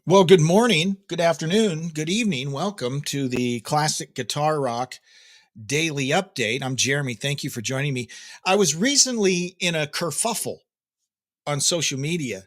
Well, good morning, good afternoon, good evening. Welcome to the Classic Guitar Rock Daily Update. I'm Jeremy. Thank you for joining me. I was recently in a kerfuffle on social media.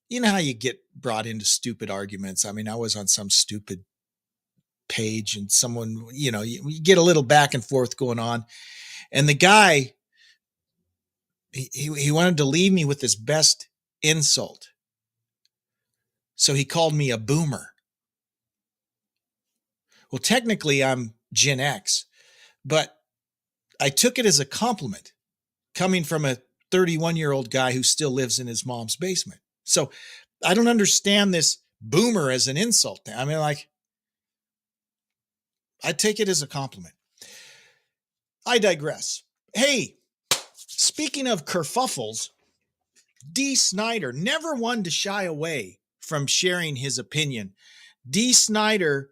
You know how you get brought into stupid arguments. I mean, I was on some stupid page and someone, you get a little back and forth going on. And the guy, he wanted to leave me with his best insult. So he called me a boomer. Well, technically, I'm Gen X, but I took it as a compliment coming from a 31-year-old guy who still lives in his mom's basement. So I don't understand this boomer as an insult. I mean, like, I take it as a compliment. I digress. Hey, speaking of kerfuffles, Dee Snider, never one to shy away from sharing his opinion. Dee Snider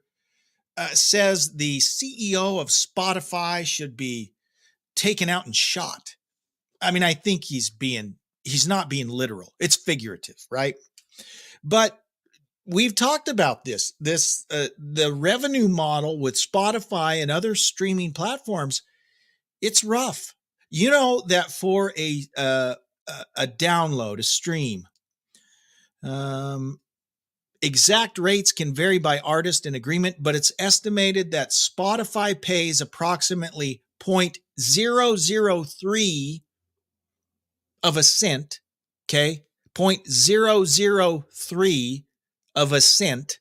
says the CEO of Spotify should be taken out and shot. I mean, I think he's not being literal. It's figurative, right? But we've talked about the revenue model with Spotify and other streaming platforms. It's rough. You know that for a download, a stream, um, exact rates can vary by artist and agreement, but it's estimated that Spotify pays approximately 0.003 of a cent, okay? 0.003 of a cent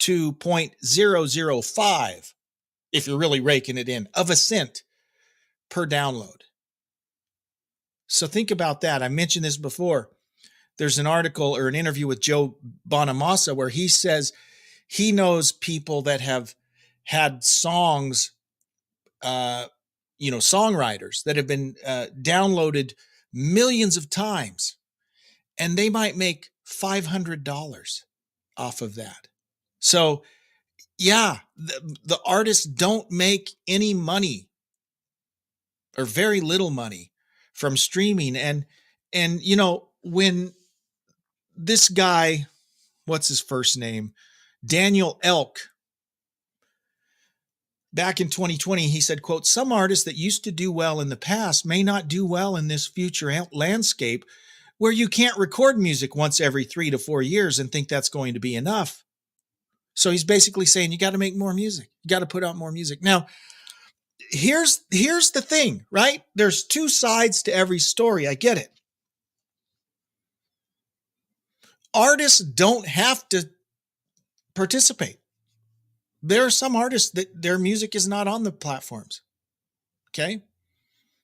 to 0.005, if you're really raking it in, of a cent per download. So think about that. I mentioned this before. There's an article or an interview with Joe Bonamassa where he says he knows people that have had songs, songwriters that have been downloaded millions of times, and they might make $500 off of that. So, yeah, the artists don't make any money or very little money from streaming. And when this guy, what's his first name? Daniel Elk, back in 2020, he said, quote, some artists that used to do well in the past may not do well in this future landscape where you can't record music once every 3 to 4 years and think that's going to be enough. So he's basically saying you got to make more music. You got to put out more music. Now, here's the thing, right? There's two sides to every story. I get it. Artists don't have to participate. There are some artists that their music is not on the platforms. Okay.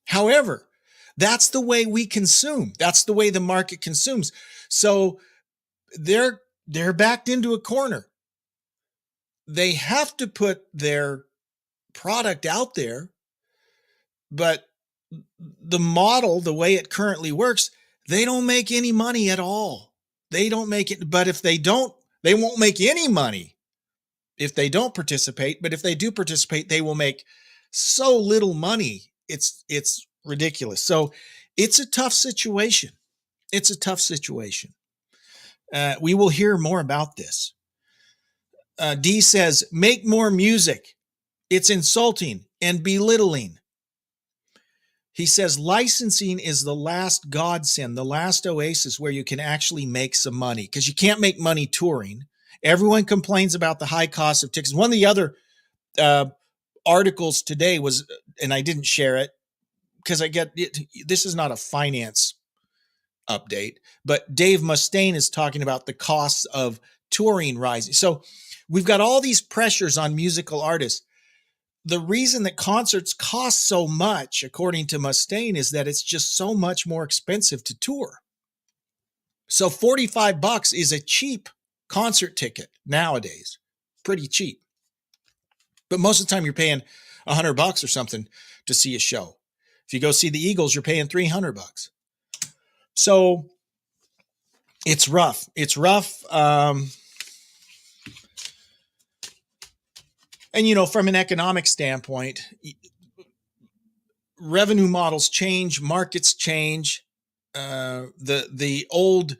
However, that's the way we consume. That's the way the market consumes. So they're backed into a corner. They have to put their product out there, but the model, the way it currently works, they don't make any money at all. They don't make it. But if they don't, they won't make any money if they don't participate. But if they do participate, they will make so little money. It's ridiculous. So it's a tough situation. It's a tough situation. We will hear more about this. Dee says, make more music. It's insulting and belittling. He says licensing is the last godsend, the last oasis where you can actually make some money, because you can't make money touring. Everyone complains about the high cost of tickets. One of the other articles today was, and I didn't share it because I get it, this is not a finance update, but Dave Mustaine is talking about the costs of touring rising. So we've got all these pressures on musical artists. The reason that concerts cost so much, according to Mustaine, is that it's just so much more expensive to tour. So $45 is a cheap concert ticket nowadays, pretty cheap. But most of the time you're paying $100 or something to see a show. If you go see the Eagles, you're paying $300. So it's rough. It's rough. And, from an economic standpoint, revenue models change, markets change. The old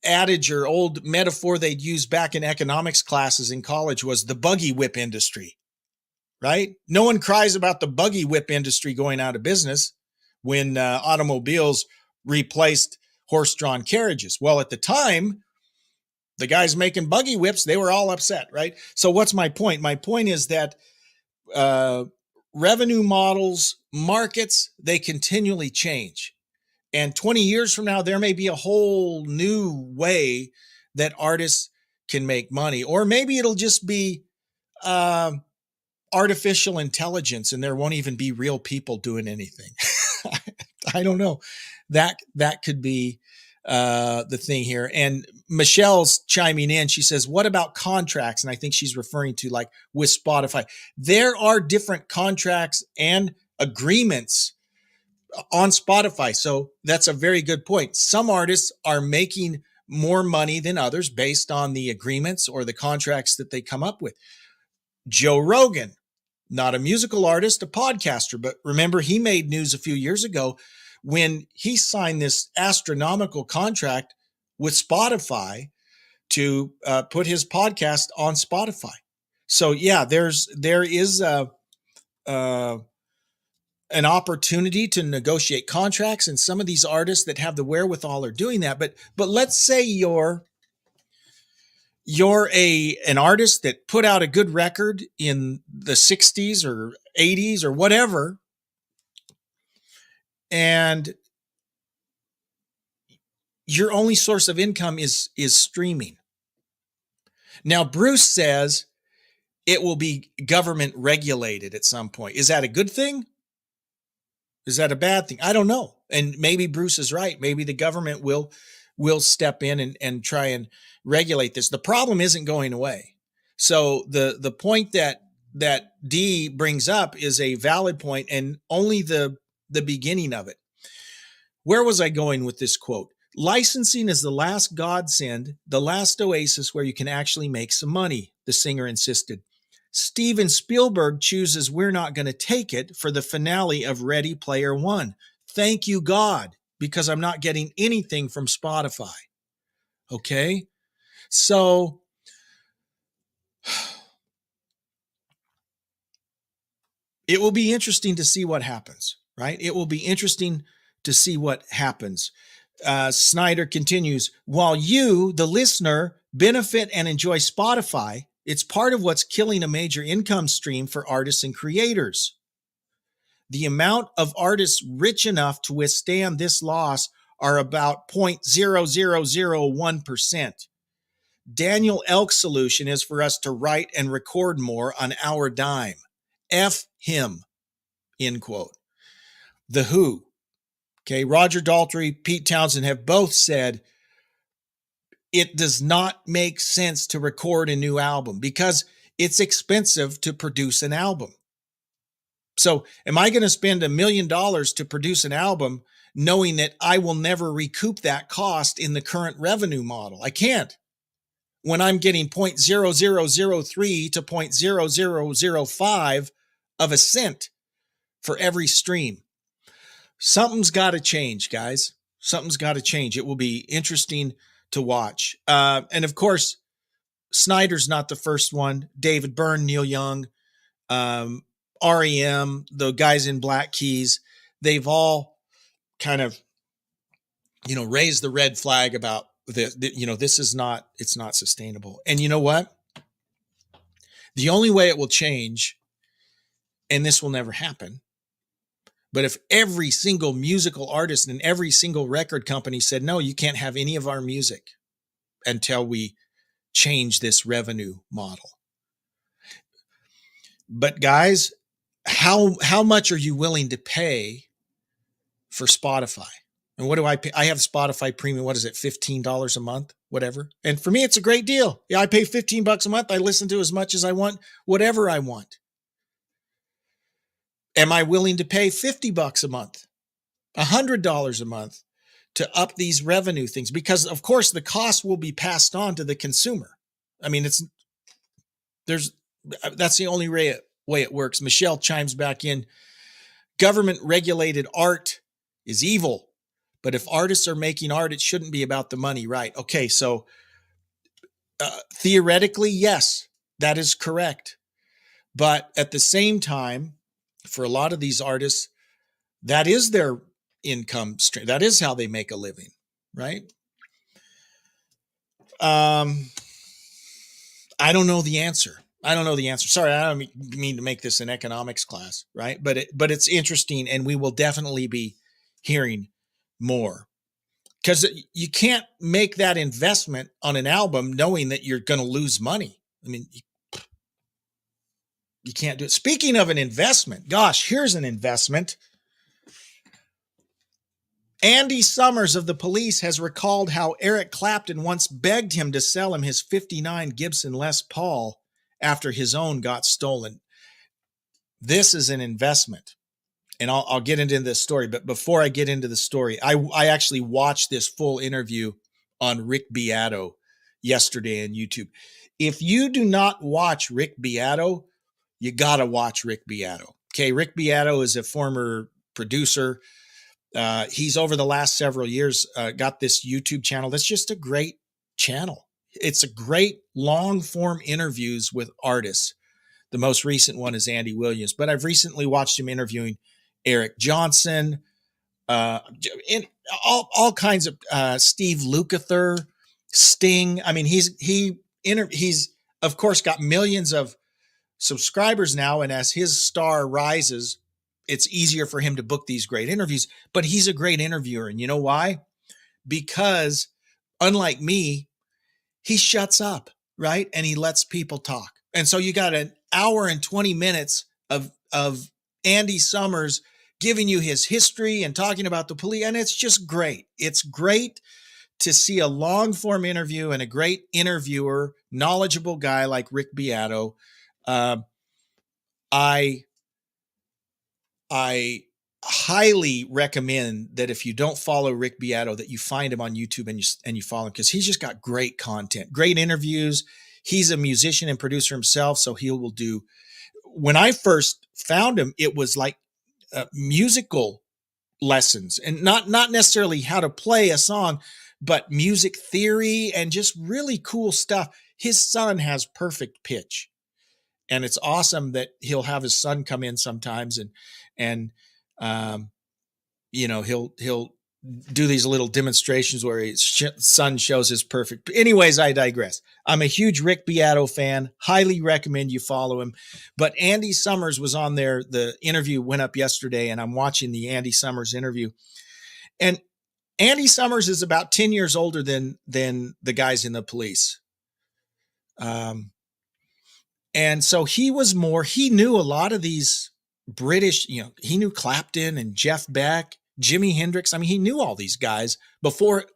adage or old metaphor they'd use back in economics classes in college was the buggy whip industry, right? No one cries about the buggy whip industry going out of business when automobiles replaced horse-drawn carriages. Well, at the time, the guys making buggy whips, they were all upset, right? So what's my point? My point is that revenue models, markets, they continually change. And 20 years from now, there may be a whole new way that artists can make money. Or maybe it'll just be artificial intelligence and there won't even be real people doing anything. I don't know. That could be the thing here. And Michelle's chiming in. She says, what about contracts? And I think she's referring to like with Spotify. There are different contracts and agreements on Spotify. So that's a very good point. Some artists are making more money than others based on the agreements or the contracts that they come up with. Joe Rogan, not a musical artist, a podcaster, but remember he made news a few years ago when he signed this astronomical contract with Spotify to put his podcast on Spotify. So yeah, there is an opportunity to negotiate contracts, and some of these artists that have the wherewithal are doing that. But let's say you're an artist that put out a good record in the 60s or 80s or whatever, and your only source of income is streaming. Now, Bruce says it will be government regulated at some point. Is that a good thing? Is that a bad thing? I don't know. And maybe Bruce is right. Maybe the government will step in and try and regulate this. The problem isn't going away. So the point that Dee brings up is a valid point and only the beginning of it. Where was I going with this quote? Licensing is the last godsend, the last oasis where you can actually make some money, the singer insisted. Steven Spielberg chooses We're Not Going to Take It for the finale of Ready Player One. Thank you, God, because I'm not getting anything from Spotify. Okay? So it will be interesting to see what happens, right? It will be interesting to see what happens. Snyder continues, while you, the listener, benefit and enjoy Spotify, it's part of what's killing a major income stream for artists and creators. The amount of artists rich enough to withstand this loss are about 0.0001%. Daniel Elk's solution is for us to write and record more on our dime. F him, end quote. The Who, okay, Roger Daltrey, Pete Townsend have both said it does not make sense to record a new album because it's expensive to produce an album. So am I going to spend $1 million to produce an album knowing that I will never recoup that cost in the current revenue model? I can't. When I'm getting 0.0003 to 0.0005 of a cent for every stream. Something's got to change, guys. Something's got to change. It will be interesting to watch. And of course, Snyder's not the first one. David Byrne, Neil Young, REM, the guys in Black Keys, they've all kind of, raised the red flag about this. This is not, it's not sustainable. And you know what? The only way it will change, and this will never happen, but if every single musical artist and every single record company said, no, you can't have any of our music until we change this revenue model. But guys, how much are you willing to pay for Spotify? And what do I pay? I have Spotify Premium. What is it? $15 a month, whatever. And for me, it's a great deal. Yeah, I pay $15 a month. I listen to as much as I want, whatever I want. Am I willing to pay $50 a month, $100 a month to up these revenue things? Because of course the cost will be passed on to the consumer. I mean, that's the only way it works. Michelle chimes back in. Government regulated art is evil. But if artists are making art, it shouldn't be about the money, right? Okay, so theoretically, yes, that is correct. But at the same time, for a lot of these artists, that is their income stream. That is how they make a living, right? I don't know the answer. Sorry, I don't mean to make this an economics class, right? But it's interesting, and we will definitely be hearing more, because you can't make that investment on an album knowing that you're going to lose money. I mean, you can't do it. Speaking of an investment, gosh, here's an investment. Andy Summers of The Police has recalled how Eric Clapton once begged him to sell him his '59 Gibson Les Paul after his own got stolen. This is an investment. And I'll get into this story. But before I get into the story, I actually watched this full interview on Rick Beato yesterday on YouTube. If you do not watch Rick Beato, you got to watch Rick Beato. Okay, Rick Beato is a former producer. He's over the last several years got this YouTube channel that's just a great channel. It's a great long-form interviews with artists. The most recent one is Andy Williams, but I've recently watched him interviewing Eric Johnson, in all kinds of Steve Lukather, Sting. I mean, he's of course got millions of subscribers now, and as his star rises, it's easier for him to book these great interviews. But he's a great interviewer, and you know why? Because unlike me, he shuts up, right? And he lets people talk. And so you got an hour and 20 minutes of Andy Summers giving you his history and talking about the police. And it's just great. It's great to see a long form interview and a great interviewer, knowledgeable guy like Rick Beato. I highly recommend that if you don't follow Rick Beato, that you find him on YouTube and you follow him, because he's just got great content, great interviews. He's a musician and producer himself, so he will do. When I first found him, it was like musical lessons, and not necessarily how to play a song, but music theory and just really cool stuff. His son has perfect pitch, and it's awesome that he'll have his son come in sometimes and he'll do these little demonstrations where his son shows his perfect. Anyways, I digress. I'm a huge Rick Beato fan. Highly recommend you follow him. But Andy Summers was on there. The interview went up yesterday, and I'm watching the Andy Summers interview. And Andy Summers is about 10 years older than the guys in the police. And so he knew a lot of these British, he knew Clapton and Jeff Beck, Jimi Hendrix. I mean, he knew all these guys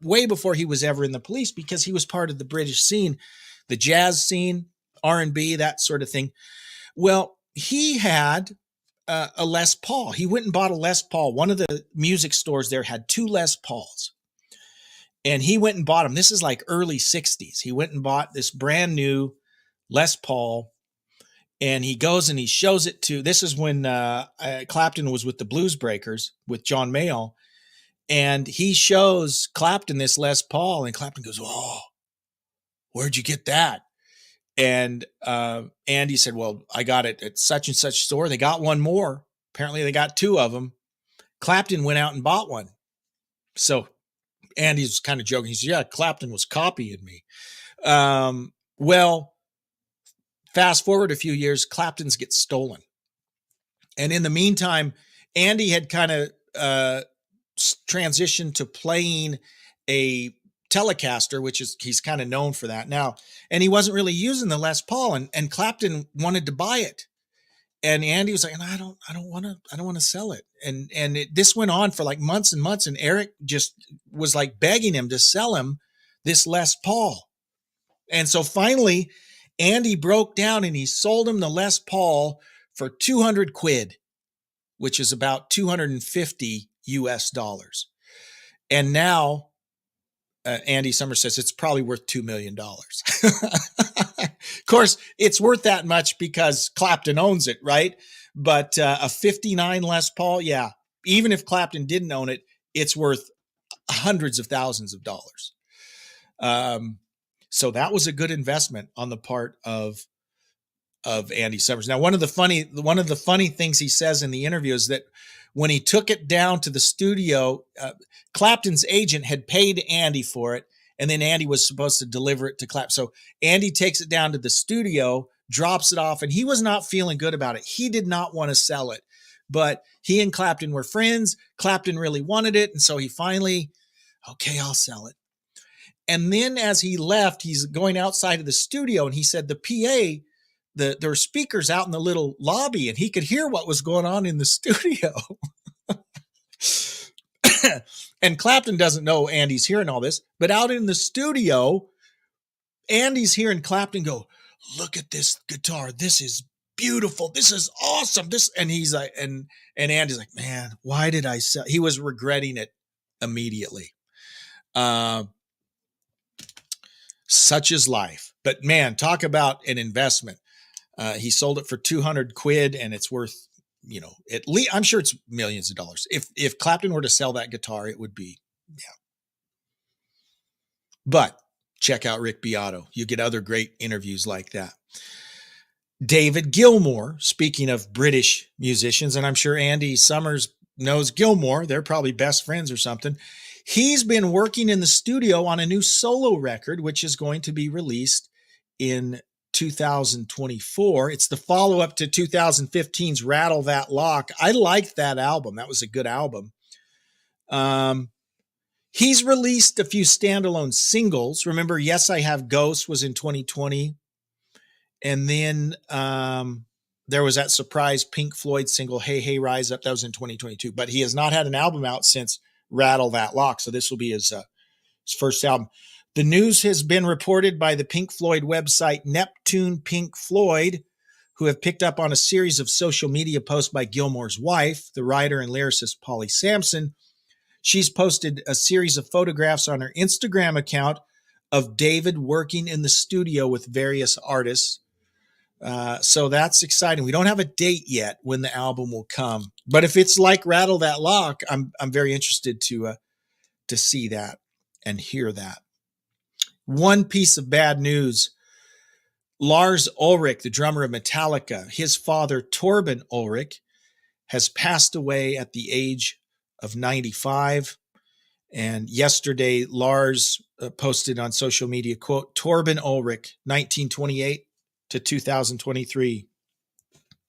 way before he was ever in the police, because he was part of the British scene, the jazz scene, R&B, that sort of thing. Well, he had a Les Paul. He went and bought a Les Paul. One of the music stores there had 2 Les Pauls, and he went and bought them. This is like early 60s. He went and bought this brand new Les Paul. And he goes and he shows it to, this is when Clapton was with the Blues Breakers with John Mayall. And he shows Clapton this Les Paul, and Clapton goes, "Oh, where'd you get that?" And Andy said, "Well, I got it at such and such store. They got one more. Apparently they got 2 of them. Clapton went out and bought one." So Andy's kind of joking. He said, "Yeah, Clapton was copying me." Well, fast forward a few years, Clapton's gets stolen. And in the meantime, Andy had kind of transitioned to playing a Telecaster, which is, he's kind of known for that now. And he wasn't really using the Les Paul, and Clapton wanted to buy it. And Andy was like, I don't want to sell it. And this went on for like months and months. And Eric just was like begging him to sell him this Les Paul. And so finally, Andy broke down and he sold him the Les Paul for 200 quid, which is about $250 US. And now Andy Summers says it's probably worth $2 million. Of course, it's worth that much because Clapton owns it, right? But a 59 Les Paul, yeah, even if Clapton didn't own it, it's worth hundreds of thousands of dollars. So that was a good investment on the part of Andy Summers. Now, one of the funny things he says in the interview is that when he took it down to the studio, Clapton's agent had paid Andy for it, and then Andy was supposed to deliver it to Clapton. So Andy takes it down to the studio, drops it off, and he was not feeling good about it. He did not want to sell it, but he and Clapton were friends. Clapton really wanted it, and so he finally, okay, I'll sell it. And then as he left, he's going outside of the studio, and he said the PA, there were speakers out in the little lobby, and he could hear what was going on in the studio. And Clapton doesn't know Andy's hearing all this, but out in the studio, Andy's hearing Clapton go, "Look at this guitar. This is beautiful. This is awesome." And he's like, and Andy's like, "Man, why did I sell?" He was regretting it immediately. Such is life. But man, talk about an investment. He sold it for 200 quid, and it's worth, at least, I'm sure it's millions of dollars. If Clapton were to sell that guitar, it would be, yeah. But check out Rick Beato. You get other great interviews like that. David Gilmour, speaking of British musicians, and I'm sure Andy Summers knows Gilmour. They're probably best friends or something. He's been working in the studio on a new solo record, which is going to be released in 2024. It's the follow-up to 2015's Rattle That Lock. I liked that album. That was a good album. He's released a few standalone singles. Remember, Yes, I Have Ghosts was in 2020. And then there was that surprise Pink Floyd single, Hey, Hey, Rise Up. That was in 2022. But he has not had an album out since Rattle That Lock. So this will be his first album. The news has been reported by the Pink Floyd website Neptune Pink Floyd, who have picked up on a series of social media posts by Gilmour's wife, the writer and lyricist Polly Sampson. She's posted a series of photographs on her Instagram account of David working in the studio with various artists. So that's exciting. We don't have a date yet when the album will come, but if it's like Rattle That Lock, I'm very interested to see that and hear that. One piece of bad news: Lars Ulrich, the drummer of Metallica, his father Torben Ulrich has passed away at the age of 95. And yesterday, Lars posted on social media, quote, Torben Ulrich, 1928 to 2023.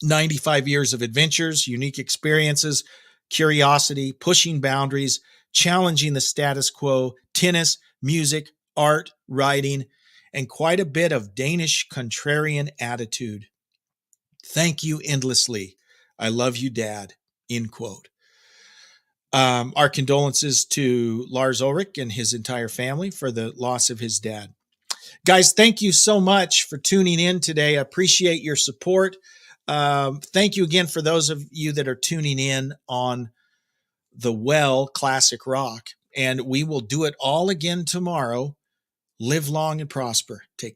95 years of adventures, unique experiences, curiosity, pushing boundaries, challenging the status quo, tennis, music, art, writing, and quite a bit of Danish contrarian attitude. Thank you endlessly. I love you, Dad, end quote. Our condolences to Lars Ulrich and his entire family for the loss of his dad. Guys, thank you so much for tuning in today. I appreciate your support. Thank you again for those of you that are tuning in on the Well Classic Rock. And we will do it all again tomorrow. Live long and prosper. Take care.